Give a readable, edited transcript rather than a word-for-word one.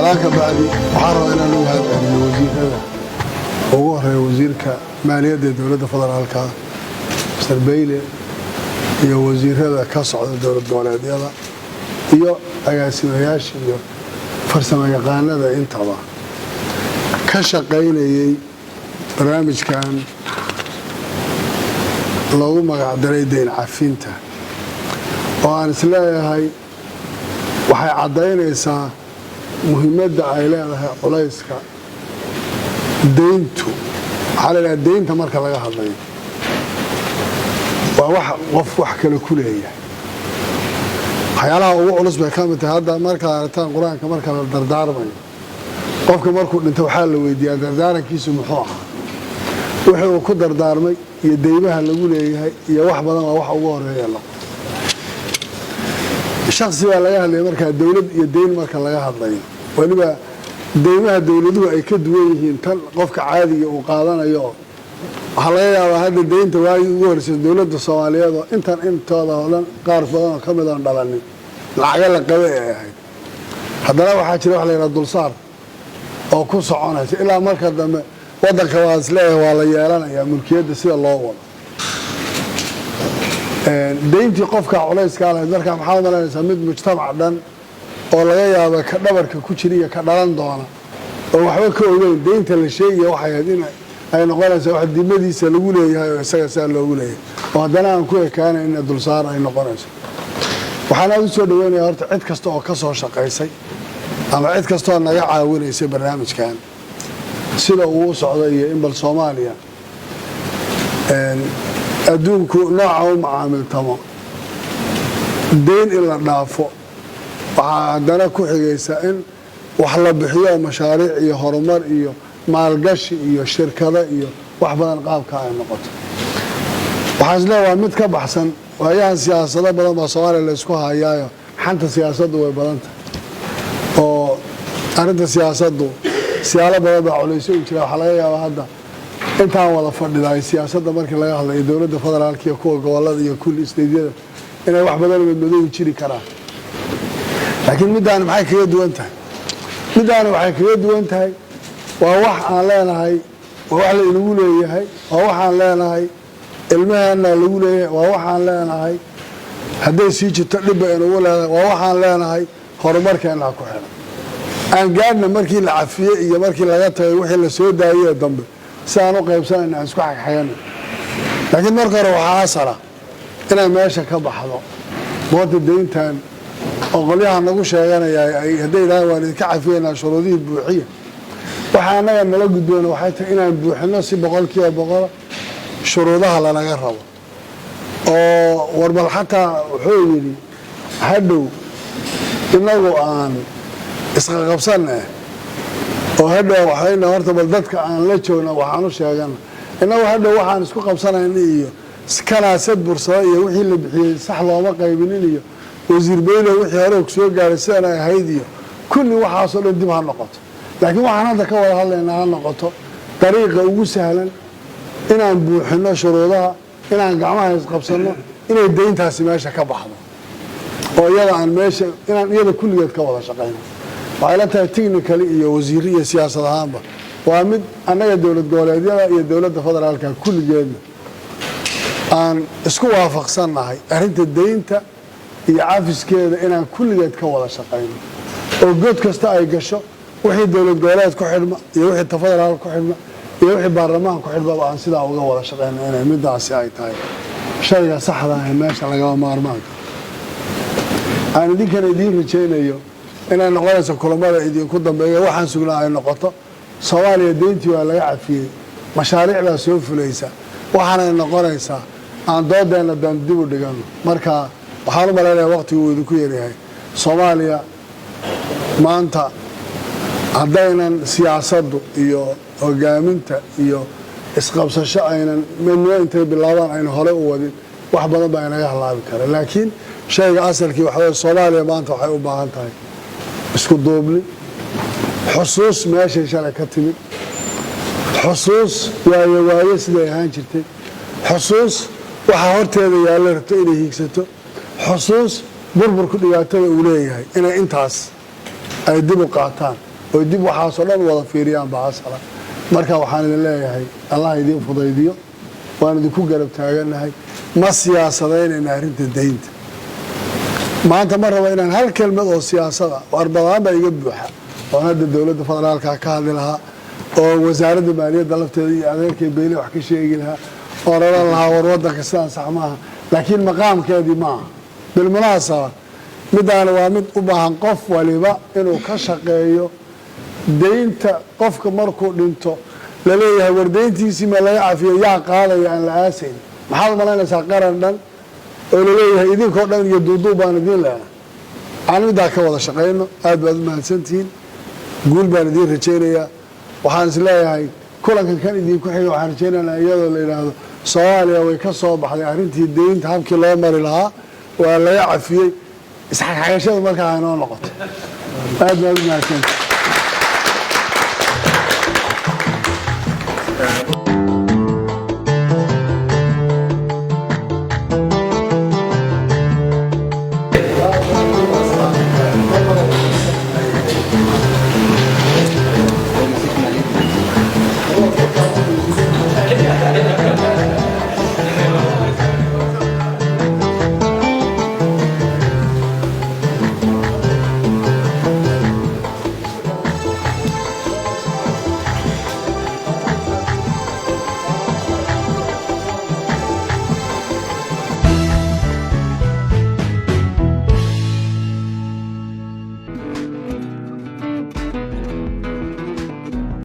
salaanka bacdi waxaan rabaa inaan ugu hadceliyo wasiirada ugu horeeya wasiirka maaliyadda dowladda federaalka Mr. Bayle iyo wasiirada ka socda dowlad goboleedyada iyo agaasimayaasha iyo farsamayaqaanada intaba ka shaqaynayay barnaamijkan loogu magac daray deyn cafinta oo aan isleeyahay waxay cadaynaysaa muhiimadda ay leedahay culayska deyntu xalay deynta marka laga hadlayo waa qof wax kale ku leeyahay waxyaalaha ugu culus bay ka mid tahay hadda marka aragtaan quraanka marka la dardaarmayo qofka markuu dhinto waxaa la weydiiyaa dardaarankiisu muxuu ahaa wixii uu ku dardaarmay iyo deymaha lagu leeyahay iyo wax badan waa wax ugu horeeya shakhsi baa laga hadlaya markaa dowlad iyo deyn marka laga hadlayo waliba deymaha dowladuhu ay ka duwan yihiin tan qofka caadiga uu qaadanayo waxaa laga yaabaa hadda deynta waagii ugu horeysay dowladda Soomaaliyeed oo intooda oo dhan qaar badan oo ka mid aan dhalanin lacaga la qabo ay ahayd haddana waxaa jira wax la yiraahdo dulsaar oo ku soconaysa ilaa marka dambe wadanka waa isleeyahay waa la yeelanayaa mulkiyadda sida loo wado deyntii qofka culayska leh marka maxaa malaynaysaa mid mujtamac dhan oo laga yaabo ka dhabarka ku jiriya ka dhalan doona oo waxba ka ogeyn deynta la sheegay waxay ahayd in ay noqonayso wax dimadiisa lagu leeyahay oo isaga saa loogu leeyahay oo haddana aan ku ekaanay in dulsaar ay noqonayso waxaan aad u soo dhaweynayaa horta cid kasta oo ka soo shaqaysay ama cid kasta oo naga caawinaysay barnaamijkan sida uu socdo iyo in bal Soomaaliya adduunku nooca u macaamiltamo deyn in la dhaafo waxaa haddana ku xigaysa in wax la bixiyo mashaariic iyo horumar iyo maalgashi iyo shirkado iyo wax badan qaabka ay noqoto waxaan isleeyahay waa mid ka baxsan waayahan siyaasado badan baa Soomaaliya la isku hayaayo xanta siyaasaddu way badan tahay oo arrinta siyaasaddu siyaalo badan baa culaysay u jira waxaa laga yaabaa hadda intaan wada fadhiday siyaasadda markii laga hadlayo dowladda federaalka iyo kuwa gobolada iyo kulli isteedyada inay wax badan madmadow jiri karaan laakiin midaan maxay kaga duwan tahay midaan waxay kaga duwan tahay waa wax aan leenahay waa wax la inagu leeyahay waa wax aan leenahay ilmaheena lagu leeyahay waa wax aan leenahay hadday sii jirto dhib ay inagu leedahay waa wax aan leenahay horumarkeena ku xiran aan gaadhna markii la cafiyey iyo markii laga tagay wixii la soo daayay dambe si aan u qaybsanayna aan isku xaqxayno laakiin marka hore waxaa asala inay meesha ka baxdo boodda deyntan oo qolyaha nagu sheeganaya hadday ilaahay waan idinka cafiyeynaa shuruudihii buuxiya waxaa annaga nala gudboona waxay tahay inaan buuxino si 100% shuruudaha lanaga rabo oo warbal xataa wuxuu yidhi hadhow inagu aan isqa qabsanay oo hadhow waxayna horta bal dadka aan la joogna waxaan u sheegana inagu hadhow waxaan isku qabsanaynaa iyo kanaasad bursada iyo wixii la bixiyay sax looma qaybinin iyo wasiir Bayle wixii hore ku soo gaaray sidana ahayd iyo kulli waxaas oo dib ha noqoto laakiin waxaan hadda ka wada hadlaynaa ha noqoto dariiqa ugu sahlan inaan buuxino shuruudaha inaan gacmaha isqabsano inay deyntaasi meesha ka baxdo oo iyada aan meesha inaan iyada kulligeed ka wada shaqeyno waxay la tahay technically iyo wasiir iyo siyaasad ahaanba waa mid annaga dowlad goboleedyada iyo dowladda federaalka kulligeedna aan isku waafaqsanahay arrinta deynta iyo cafiskeeda inaan kulligeed ka wada shaqeyno oo god kasta ay gasho wixii dowlad goboleed ku xidhma iyo wixii federaal ku xidhma iyo wixii baarlamaanka ku xidhma aan sidaa uga wada shaqeyno inay midaasi ay tahay shayga saxda ah meesha laga maarmaanka aan idinkana idiin rajaynayo inay noqonayso kulamada idinku dambeeya waxaan sugnaa ay noqoto Soomaaliya deyntii waa laga cafiyey mashaariicda soo fulaysa waxaana noqonaysaa aan doodeena dib u dhigano marka waxaan u maleynayaa waqtigu uu idinku yaryahay Soomaaliya maanta haddaynan siyaasaddu iyo hogaaminta iyo isqabsasho aynan midna intay bilaabaan ayna hore u wadin wax badan baa inaga halaabi kara laakiin shayga asalkii waxa weeye Soomaaliya maanta waxay u baahan tahay isku duubni xusuus meesha shalay ka timid xusuus waayo siday ahaan jirtay xusuus waxa horteeda yaalla rabto inay hiigsato xusuus burburku dhibaatada uu leeyahay inay intaas ay dib u qaataan oo dib waxaasoo dhan wada fiiriyaan baa asala marka waxaan idin leeyahay allah idiin fudaydiyo waan idinku garab taaganahay ma siyaasadeynayna arrinta deynta maanta ma rabo inaan hal kelmad oo siyaasada warbadaan baa iga buuxa oo hadda dowladda federaalka ka hadli lahaa oo wasaaradda maaliyadda lafteeda iyo adeerkay beyle wax ka sheegi lahaa oo raran lahaa war waddanka sidaan sax maaha laakiin maqaamkeedii maaha bilmunaasaba midaana waa mid u baahan qof waliba inuu ka shaqeeyo deynta qofka markuu dhinto la leeyahay war deyntiisii ma laga cafiyo yaa qaadaya aan la aasayn maxaad malaynaysaa qaran dhan oo la leeyahay idinkoo dhan iyo duuduub baan idiin leena aan middaa ka wada shaqayno aad baad u mahadsantihiin guul baan idiin rajaynayaa waxaan is leeyahay kulankan kan idinku xiga waxaan rajaynaynaa iyadoo la yidhaahdo soomaaliya way ka soo baxday arrintii deynta habkii loo mari lahaa waa laga cafiyey isxagxagashada markaa inoo noqoto aad baad u mahadsantihiin